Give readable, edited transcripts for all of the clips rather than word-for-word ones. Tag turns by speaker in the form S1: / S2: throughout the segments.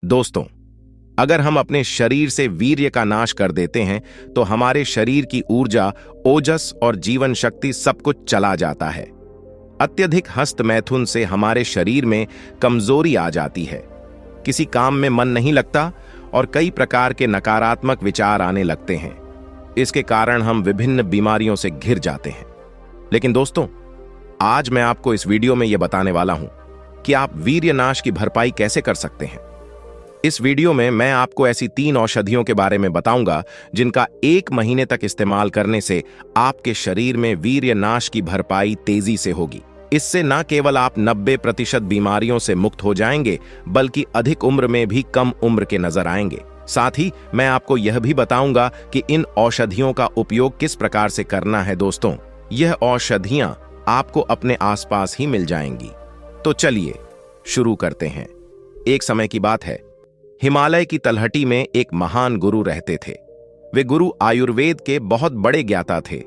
S1: दोस्तों, अगर हम अपने शरीर से वीर्य का नाश कर देते हैं तो हमारे शरीर की ऊर्जा, ओजस और जीवन शक्ति सब कुछ चला जाता है। अत्यधिक हस्त मैथुन से हमारे शरीर में कमजोरी आ जाती है, किसी काम में मन नहीं लगता और कई प्रकार के नकारात्मक विचार आने लगते हैं। इसके कारण हम विभिन्न बीमारियों से घिर जाते हैं। लेकिन दोस्तों, आज मैं आपको इस वीडियो में यह बताने वाला हूं कि आप वीर्य नाश की भरपाई कैसे कर सकते हैं। इस वीडियो में मैं आपको ऐसी 3 औषधियों के बारे में बताऊंगा जिनका 1 महीने तक इस्तेमाल करने से आपके शरीर में वीर्य नाश की भरपाई तेजी से होगी। इससे न केवल आप 90% बीमारियों से मुक्त हो जाएंगे, बल्कि अधिक उम्र में भी कम उम्र के नजर आएंगे। साथ ही मैं आपको यह भी बताऊंगा कि इन औषधियों का उपयोग किस प्रकार से करना है। दोस्तों, यह औषधियां आपको अपने आसपास ही मिल जाएंगी। तो चलिए शुरू करते हैं। एक समय की बात है, हिमालय की तलहटी में एक महान गुरु रहते थे। वे गुरु आयुर्वेद के बहुत बड़े ज्ञाता थे।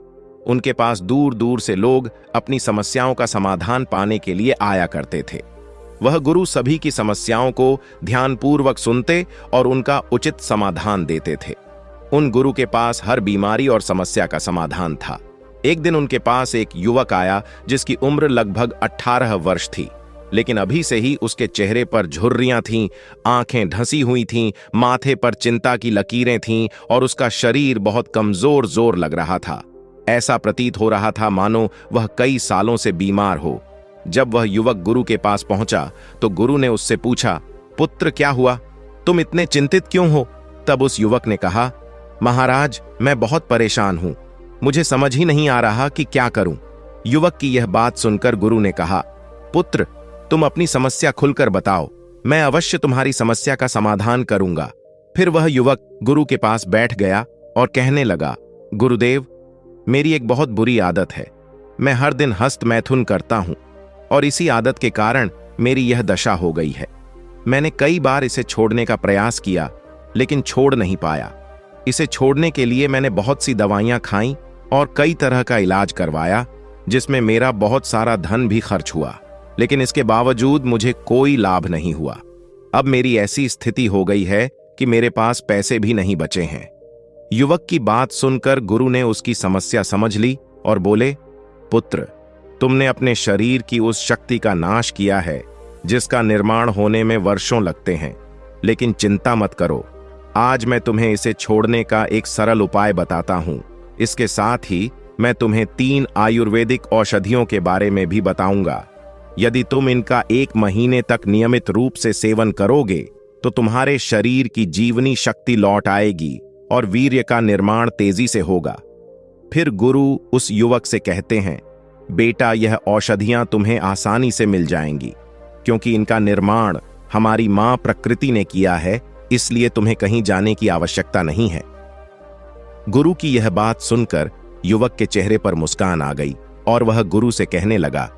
S1: उनके पास दूर दूर से लोग अपनी समस्याओं का समाधान पाने के लिए आया करते थे। वह गुरु सभी की समस्याओं को ध्यानपूर्वक सुनते और उनका उचित समाधान देते थे। उन गुरु के पास हर बीमारी और समस्या का समाधान था। एक दिन उनके पास एक युवक आया जिसकी उम्र लगभग 18 वर्ष थी, लेकिन अभी से ही उसके चेहरे पर झुर्रियां थीं, आंखें ढसी हुई थीं, माथे पर चिंता की लकीरें थीं और उसका शरीर बहुत कमजोर लग रहा था। ऐसा प्रतीत हो रहा था मानो वह कई सालों से बीमार हो। जब वह युवक गुरु के पास पहुंचा तो गुरु ने उससे पूछा, पुत्र क्या हुआ? तुम इतने चिंतित क्यों हो? तब उस युवक ने कहा, महाराज, मैं बहुत परेशान हूं, मुझे समझ ही नहीं आ रहा कि क्या करूं। युवक की यह बात सुनकर गुरु ने कहा, पुत्र, तुम अपनी समस्या खुलकर बताओ, मैं अवश्य तुम्हारी समस्या का समाधान करूंगा। फिर वह युवक गुरु के पास बैठ गया और कहने लगा, गुरुदेव, मेरी एक बहुत बुरी आदत है। मैं हर दिन हस्त मैथुन करता हूं और इसी आदत के कारण मेरी यह दशा हो गई है। मैंने कई बार इसे छोड़ने का प्रयास किया, लेकिन छोड़ नहीं पाया। इसे छोड़ने के लिए मैंने बहुत सी दवाइयां खाई और कई तरह का इलाज करवाया, जिसमें मेरा बहुत सारा धन भी खर्च हुआ, लेकिन इसके बावजूद मुझे कोई लाभ नहीं हुआ। अब मेरी ऐसी स्थिति हो गई है कि मेरे पास पैसे भी नहीं बचे हैं। युवक की बात सुनकर गुरु ने उसकी समस्या समझ ली और बोले, पुत्र, तुमने अपने शरीर की उस शक्ति का नाश किया है जिसका निर्माण होने में वर्षों लगते हैं, लेकिन चिंता मत करो। आज मैं तुम्हें इसे छोड़ने का एक सरल उपाय बताता हूं। इसके साथ ही मैं तुम्हें 3 आयुर्वेदिक औषधियों के बारे में भी बताऊंगा। यदि तुम इनका 1 महीने तक नियमित रूप से सेवन करोगे तो तुम्हारे शरीर की जीवनी शक्ति लौट आएगी और वीर्य का निर्माण तेजी से होगा। फिर गुरु उस युवक से कहते हैं, बेटा, यह औषधियां तुम्हें आसानी से मिल जाएंगी, क्योंकि इनका निर्माण हमारी मां प्रकृति ने किया है, इसलिए तुम्हें कहीं जाने की आवश्यकता नहीं है। गुरु की यह बात सुनकर युवक के चेहरे पर मुस्कान आ गई और वह गुरु से कहने लगा,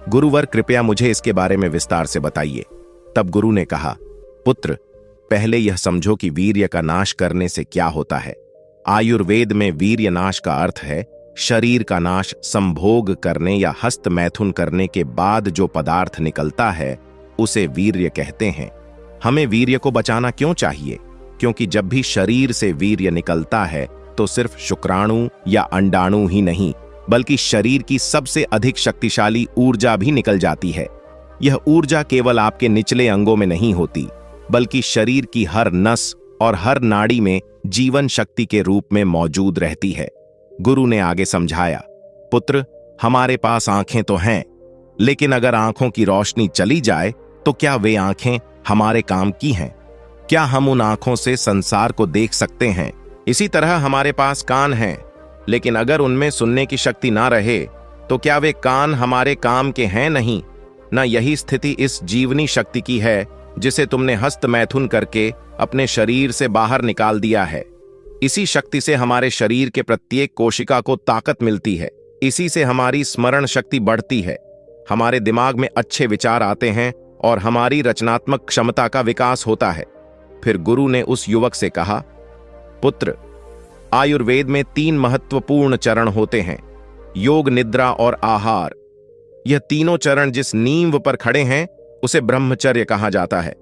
S1: गुरुवर, कृपया मुझे इसके बारे में विस्तार से बताइए। तब गुरु ने कहा, पुत्र, पहले यह समझो कि वीर्य का नाश करने से क्या होता है। आयुर्वेद में वीर्य नाश का अर्थ है शरीर का नाश। संभोग करने या हस्त मैथुन करने के बाद जो पदार्थ निकलता है उसे वीर्य कहते हैं। हमें वीर्य को बचाना क्यों चाहिए? क्योंकि जब भी शरीर से वीर्य निकलता है तो सिर्फ शुक्राणु या अंडाणु ही नहीं, बल्कि शरीर की सबसे अधिक शक्तिशाली ऊर्जा भी निकल जाती है। यह ऊर्जा केवल आपके निचले अंगों में नहीं होती, बल्कि शरीर की हर नस और हर नाड़ी में जीवन शक्ति के रूप में मौजूद रहती है। गुरु ने आगे समझाया, पुत्र, हमारे पास आंखें तो हैं, लेकिन अगर आंखों की रोशनी चली जाए तो क्या वे आंखें हमारे काम की हैं? क्या हम उन आंखों से संसार को देख सकते हैं? इसी तरह हमारे पास कान हैं, लेकिन अगर उनमें सुनने की शक्ति ना रहे तो क्या वे कान हमारे काम के हैं? नहीं ना। यही स्थिति इस जीवनी शक्ति की है जिसे तुमने हस्त मैथुन करके अपने शरीर से बाहर निकाल दिया है। इसी शक्ति से हमारे शरीर के प्रत्येक कोशिका को ताकत मिलती है। इसी से हमारी स्मरण शक्ति बढ़ती है, हमारे दिमाग में अच्छे विचार आते हैं और हमारी रचनात्मक क्षमता का विकास होता है। फिर गुरु ने उस युवक से कहा, पुत्र, आयुर्वेद में 3 महत्वपूर्ण चरण होते हैं, योग, निद्रा और आहार। यह तीनों चरण जिस नींव पर खड़े हैं उसे ब्रह्मचर्य कहा जाता है।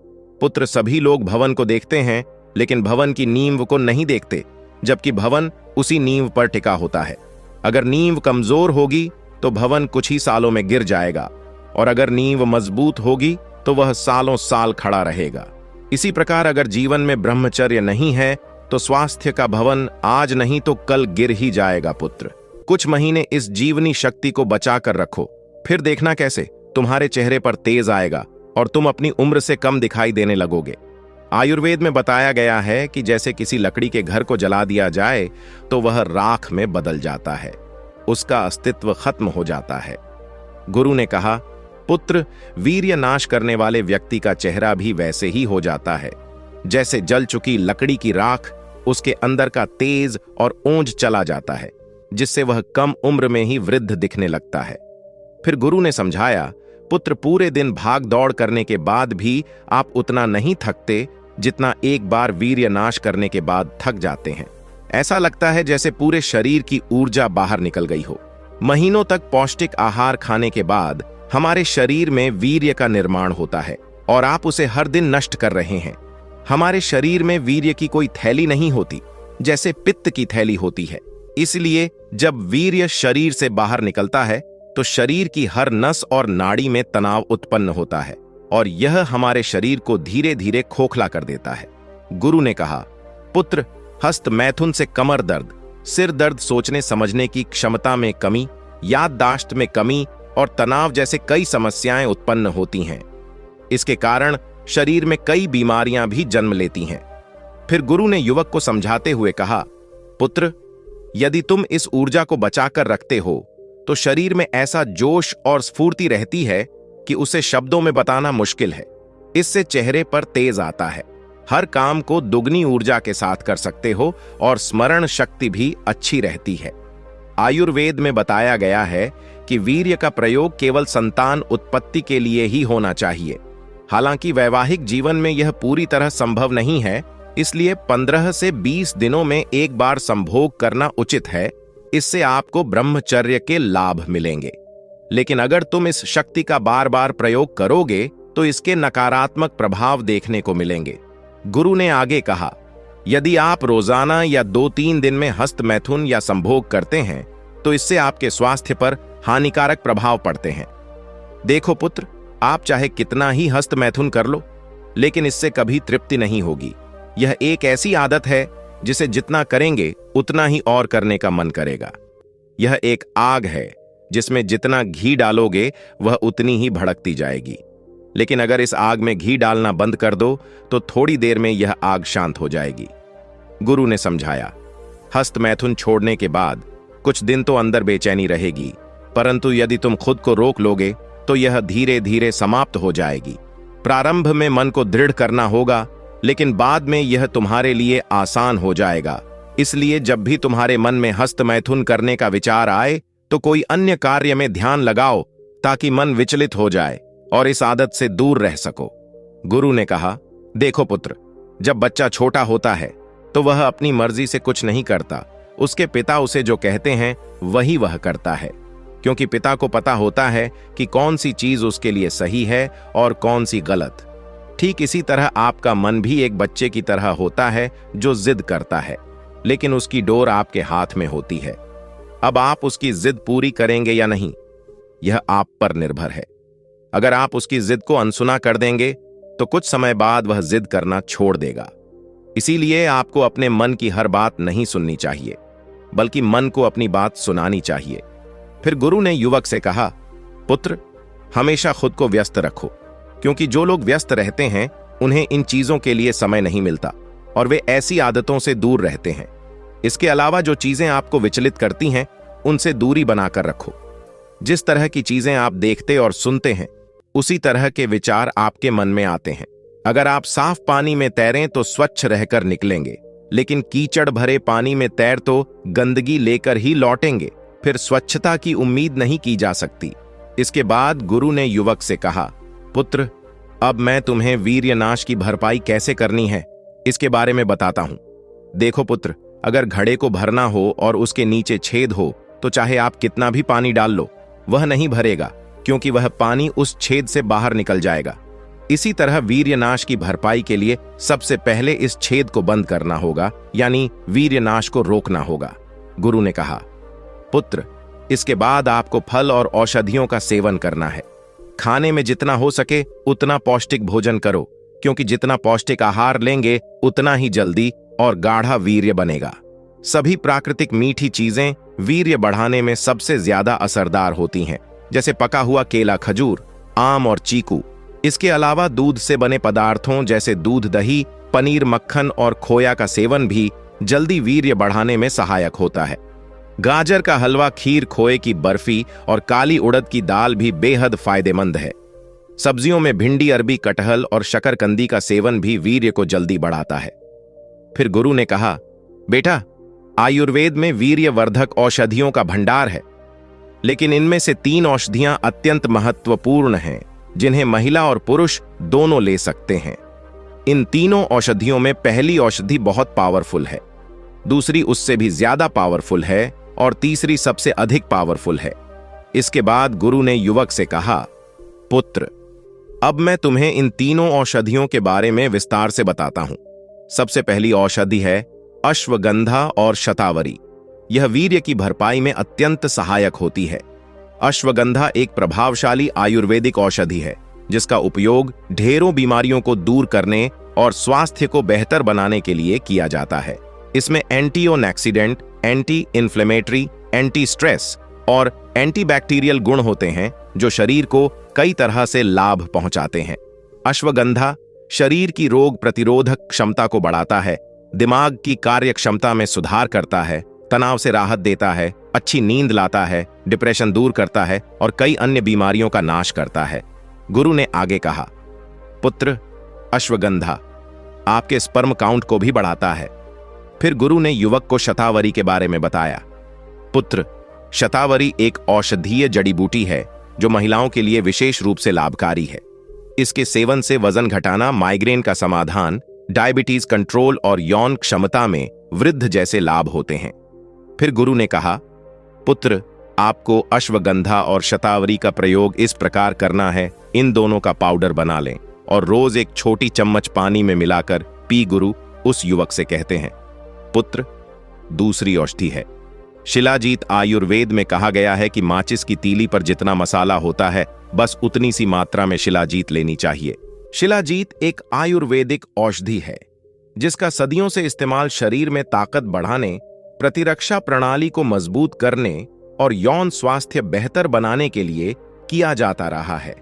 S1: पुत्र, सभी लोग भवन को देखते हैं लेकिन भवन की नींव को नहीं देखते, जबकि भवन उसी नींव पर टिका होता है। अगर नींव कमजोर होगी तो भवन कुछ ही सालों में गिर जाएगा, और अगर नींव मजबूत होगी तो वह सालों साल खड़ा रहेगा। इसी प्रकार अगर जीवन में ब्रह्मचर्य नहीं है तो स्वास्थ्य का भवन आज नहीं तो कल गिर ही जाएगा। पुत्र, कुछ महीने इस जीवनी शक्ति को बचा कर रखो, फिर देखना कैसे तुम्हारे चेहरे पर तेज आएगा और तुम अपनी उम्र से कम दिखाई देने लगोगे। आयुर्वेद में बताया गया है कि जैसे किसी लकड़ी के घर को जला दिया जाए तो वह राख में बदल जाता है, उसका अस्तित्व खत्म हो जाता है। गुरु ने कहा, पुत्र, वीर्य नाश करने वाले व्यक्ति का चेहरा भी वैसे ही हो जाता है जैसे जल चुकी लकड़ी की राख, उसके अंदर का तेज और ओंज चला जाता है, जिससे वह कम उम्र में ही वृद्ध दिखने लगता है। फिर गुरु ने समझाया, पुत्र, पूरे दिन भाग दौड़ करने के बाद भी आप उतना नहीं थकते जितना एक बार वीर्य नाश करने के बाद थक जाते हैं। ऐसा लगता है जैसे पूरे शरीर की ऊर्जा बाहर निकल गई हो। महीनों तक पौष्टिक आहार खाने के बाद हमारे शरीर में वीर्य का निर्माण होता है और आप उसे हर दिन नष्ट कर रहे हैं। हमारे शरीर में वीर्य की कोई थैली नहीं होती, जैसे पित्त की थैली होती है। इसलिए जब वीर्य शरीर से बाहर निकलता है तो शरीर की हर नस और नाड़ी में तनाव उत्पन्न होता है और यह हमारे शरीर को धीरे धीरे खोखला कर देता है। गुरु ने कहा, पुत्र, हस्त मैथुन से कमर दर्द, सिर दर्द, सोचने समझने की क्षमता में कमी, याददाश्त में कमी और तनाव जैसे कई समस्याएं उत्पन्न होती हैं। इसके कारण शरीर में कई बीमारियां भी जन्म लेती हैं। फिर गुरु ने युवक को समझाते हुए कहा, पुत्र, यदि तुम इस ऊर्जा को बचाकर रखते हो तो शरीर में ऐसा जोश और स्फूर्ति रहती है कि उसे शब्दों में बताना मुश्किल है। इससे चेहरे पर तेज आता है, हर काम को दुगनी ऊर्जा के साथ कर सकते हो और स्मरण शक्ति भी अच्छी रहती है। आयुर्वेद में बताया गया है कि वीर्य का प्रयोग केवल संतान उत्पत्ति के लिए ही होना चाहिए। हालांकि वैवाहिक जीवन में यह पूरी तरह संभव नहीं है, इसलिए 15 से 20 दिनों में एक बार संभोग करना उचित है। इससे आपको ब्रह्मचर्य के लाभ मिलेंगे। लेकिन अगर तुम इस शक्ति का बार बार प्रयोग करोगे तो इसके नकारात्मक प्रभाव देखने को मिलेंगे। गुरु ने आगे कहा, यदि आप रोजाना या 2-3 दिन में हस्त मैथुन या संभोग करते हैं तो इससे आपके स्वास्थ्य पर हानिकारक प्रभाव पड़ते हैं। देखो पुत्र, आप चाहे कितना ही हस्त मैथुन कर लो, लेकिन इससे कभी तृप्ति नहीं होगी। यह एक ऐसी आदत है जिसे जितना करेंगे उतना ही और करने का मन करेगा। यह एक आग है जिसमें जितना घी डालोगे वह उतनी ही भड़कती जाएगी। लेकिन अगर इस आग में घी डालना बंद कर दो तो थोड़ी देर में यह आग शांत हो जाएगी। गुरु ने समझाया, हस्त मैथुन छोड़ने के बाद कुछ दिन तो अंदर बेचैनी रहेगी, परंतु यदि तुम खुद को रोक लोगे तो यह धीरे धीरे समाप्त हो जाएगी। प्रारंभ में मन को दृढ़ करना होगा, लेकिन बाद में यह तुम्हारे लिए आसान हो जाएगा। इसलिए जब भी तुम्हारे मन में हस्त मैथुन करने का विचार आए तो कोई अन्य कार्य में ध्यान लगाओ ताकि मन विचलित हो जाए और इस आदत से दूर रह सको। गुरु ने कहा, देखो पुत्र, जब बच्चा छोटा होता है तो वह अपनी मर्जी से कुछ नहीं करता। उसके पिता उसे जो कहते हैं वही वह करता है, क्योंकि पिता को पता होता है कि कौन सी चीज उसके लिए सही है और कौन सी गलत। ठीक इसी तरह आपका मन भी एक बच्चे की तरह होता है जो जिद करता है, लेकिन उसकी डोर आपके हाथ में होती है। अब आप उसकी जिद पूरी करेंगे या नहीं, यह आप पर निर्भर है। अगर आप उसकी जिद को अनसुना कर देंगे तो कुछ समय बाद वह जिद करना छोड़ देगा। इसीलिए आपको अपने मन की हर बात नहीं सुननी चाहिए, बल्कि मन को अपनी बात सुनानी चाहिए। फिर गुरु ने युवक से कहा, पुत्र, हमेशा खुद को व्यस्त रखो, क्योंकि जो लोग व्यस्त रहते हैं उन्हें इन चीजों के लिए समय नहीं मिलता और वे ऐसी आदतों से दूर रहते हैं। इसके अलावा जो चीजें आपको विचलित करती हैं उनसे दूरी बनाकर रखो। जिस तरह की चीजें आप देखते और सुनते हैं उसी तरह के विचार आपके मन में आते हैं। अगर आप साफ पानी में तैरें तो स्वच्छ रहकर निकलेंगे, लेकिन कीचड़ भरे पानी में तैर तो गंदगी लेकर ही लौटेंगे। फिर स्वच्छता की उम्मीद नहीं की जा सकती। इसके बाद गुरु ने युवक से कहा, पुत्र, अब मैं तुम्हें वीर्यनाश की भरपाई कैसे करनी है इसके बारे में बताता हूं। देखो पुत्र, अगर घड़े को भरना हो और उसके नीचे छेद हो तो चाहे आप कितना भी पानी डाल लो वह नहीं भरेगा, क्योंकि वह पानी उस छेद से बाहर निकल जाएगा। इसी तरह वीर्यनाश की भरपाई के लिए सबसे पहले इस छेद को बंद करना होगा, यानी वीर्यनाश को रोकना होगा। गुरु ने कहा, पुत्र, इसके बाद आपको फल और औषधियों का सेवन करना है। खाने में जितना हो सके उतना पौष्टिक भोजन करो, क्योंकि जितना पौष्टिक आहार लेंगे उतना ही जल्दी और गाढ़ा वीर्य बनेगा। सभी प्राकृतिक मीठी चीजें वीर्य बढ़ाने में सबसे ज्यादा असरदार होती हैं, जैसे पका हुआ केला, खजूर, आम और चीकू। इसके अलावा दूध से बने पदार्थों जैसे दूध, दही, पनीर, मक्खन और खोया का सेवन भी जल्दी वीर्य बढ़ाने में सहायक होता है। गाजर का हलवा, खीर, खोए की बर्फी और काली उड़द की दाल भी बेहद फायदेमंद है। सब्जियों में भिंडी, अरबी, कटहल और शकरकंदी का सेवन भी वीर्य को जल्दी बढ़ाता है। फिर गुरु ने कहा, बेटा, आयुर्वेद में वीर्यवर्धक औषधियों का भंडार है, लेकिन इनमें से 3 औषधियां अत्यंत महत्वपूर्ण हैं, जिन्हें महिला और पुरुष दोनों ले सकते हैं। इन तीनों औषधियों में पहली औषधि बहुत पावरफुल है, दूसरी उससे भी ज्यादा पावरफुल है और तीसरी सबसे अधिक पावरफुल है। इसके बाद गुरु ने युवक से कहा, पुत्र, अब मैं तुम्हें इन तीनों औषधियों के बारे में विस्तार से बताता हूं। सबसे पहली औषधि है अश्वगंधा और शतावरी। यह वीर्य की भरपाई में अत्यंत सहायक होती है। अश्वगंधा एक प्रभावशाली आयुर्वेदिक औषधि है, जिसका उपयोग ढेरों बीमारियों को दूर करने और स्वास्थ्य को बेहतर बनाने के लिए किया जाता है। इसमें antioxidant, anti inflammatory, anti stress और एंटीबैक्टीरियल गुण होते हैं, जो शरीर को कई तरह से लाभ पहुंचाते हैं। अश्वगंधा शरीर की रोग प्रतिरोधक क्षमता को बढ़ाता है, दिमाग की कार्य क्षमता में सुधार करता है, तनाव से राहत देता है, अच्छी नींद लाता है, डिप्रेशन दूर करता है और कई अन्य बीमारियों का नाश करता है। गुरु ने आगे कहा, पुत्र, अश्वगंधा आपके स्पर्म काउंट को भी बढ़ाता है। फिर गुरु ने युवक को शतावरी के बारे में बताया। पुत्र, शतावरी एक औषधीय जड़ी बूटी है जो महिलाओं के लिए विशेष रूप से लाभकारी है। इसके सेवन से वजन घटाना, माइग्रेन का समाधान, डायबिटीज कंट्रोल और यौन क्षमता में वृद्धि जैसे लाभ होते हैं। फिर गुरु ने कहा, पुत्र, आपको अश्वगंधा और शतावरी का प्रयोग इस प्रकार करना है, इन दोनों का पाउडर बना लें और रोज एक छोटी चम्मच पानी में मिलाकर पी। गुरु उस युवक से कहते हैं, पुत्र, दूसरी औषधि है शिलाजीत। आयुर्वेद में कहा गया है कि माचिस की तीली पर जितना मसाला होता है, बस उतनी सी मात्रा में शिलाजीत लेनी चाहिए। शिलाजीत एक आयुर्वेदिक औषधि है जिसका सदियों से इस्तेमाल शरीर में ताकत बढ़ाने, प्रतिरक्षा प्रणाली को मजबूत करने और यौन स्वास्थ्य बेहतर बनाने के लिए किया जाता रहा है।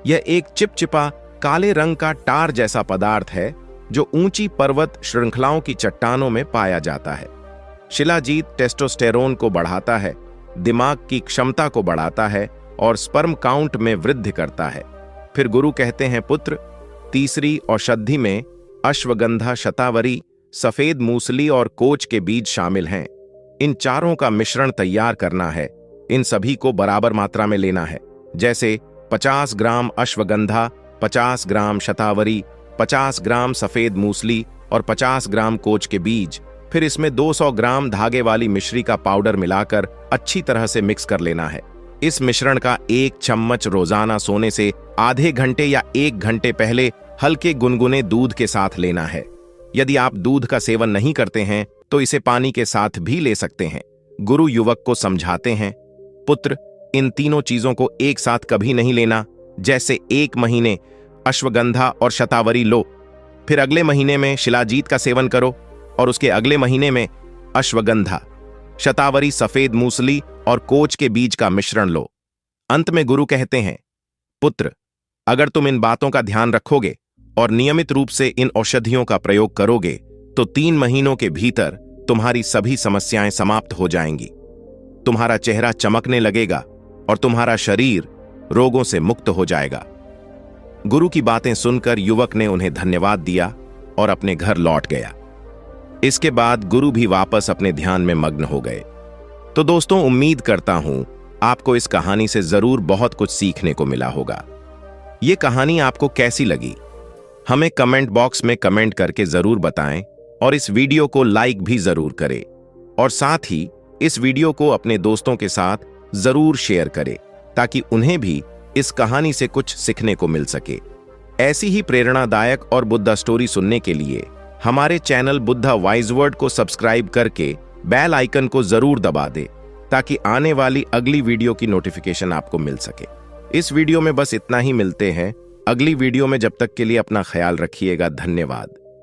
S1: यह एक चिपचिपा काले रंग का टार जैसा पदार्थ है जो ऊंची पर्वत श्रृंखलाओं की चट्टानों में पाया जाता है। शिलाजीत टेस्टोस्टेरोन को बढ़ाता है, दिमाग की क्षमता को बढ़ाता है और स्पर्म काउंट में वृद्धि करता है। फिर गुरु कहते हैं, पुत्र, तीसरी औषधि में अश्वगंधा, शतावरी, सफेद मूसली और कोच के बीज शामिल हैं। इन चारों का मिश्रण तैयार करना है। इन सभी को बराबर मात्रा में लेना है, जैसे 50 ग्राम अश्वगंधा, 50 ग्राम शतावरी, 50 ग्राम सफेद मूसली और 50 ग्राम कोच के बीज। फिर इसमें 200 ग्राम धागे वाली मिश्री का पाउडर मिलाकर अच्छी तरह से मिक्स कर लेना है। इस मिश्रण का 1 चम्मच रोजाना सोने से आधे घंटे या 1 घंटे पहले हल्के गुनगुने दूध के साथ लेना है। यदि आप दूध का सेवन नहीं करते हैं तो इसे पानी के साथ भी ले सकते हैं। गुरु युवक को समझाते हैं, पुत्र, इन तीनों चीजों को एक साथ कभी नहीं लेना। जैसे 1 महीने अश्वगंधा और शतावरी लो, फिर अगले महीने में शिलाजीत का सेवन करो और उसके अगले महीने में अश्वगंधा, शतावरी, सफेद मूसली और कोच के बीज का मिश्रण लो। अंत में गुरु कहते हैं, पुत्र, अगर तुम इन बातों का ध्यान रखोगे और नियमित रूप से इन औषधियों का प्रयोग करोगे तो 3 महीनों के भीतर तुम्हारी सभी समस्याएं समाप्त हो जाएंगी। तुम्हारा चेहरा चमकने लगेगा और तुम्हारा शरीर रोगों से मुक्त हो जाएगा। गुरु की बातें सुनकर युवक ने उन्हें धन्यवाद दिया और अपने घर लौट गया। इसके बाद गुरु भी वापस अपने ध्यान में मग्न हो गए। तो दोस्तों, उम्मीद करता हूं आपको इस कहानी से जरूर बहुत कुछ सीखने को मिला होगा। ये कहानी आपको कैसी लगी हमें कमेंट बॉक्स में कमेंट करके जरूर बताएं और इस वीडियो को लाइक भी जरूर करें और साथ ही इस वीडियो को अपने दोस्तों के साथ जरूर शेयर करें ताकि उन्हें भी इस कहानी से कुछ सीखने को मिल सके। ऐसी ही प्रेरणादायक और बुद्धा स्टोरी सुनने के लिए हमारे चैनल बुद्धा वाइज वर्ड को सब्सक्राइब करके बेल आइकन को जरूर दबा दे, ताकि आने वाली अगली वीडियो की नोटिफिकेशन आपको मिल सके। इस वीडियो में बस इतना ही, मिलते हैं अगली वीडियो में। जब तक के लिए अपना ख्याल रखिएगा। धन्यवाद।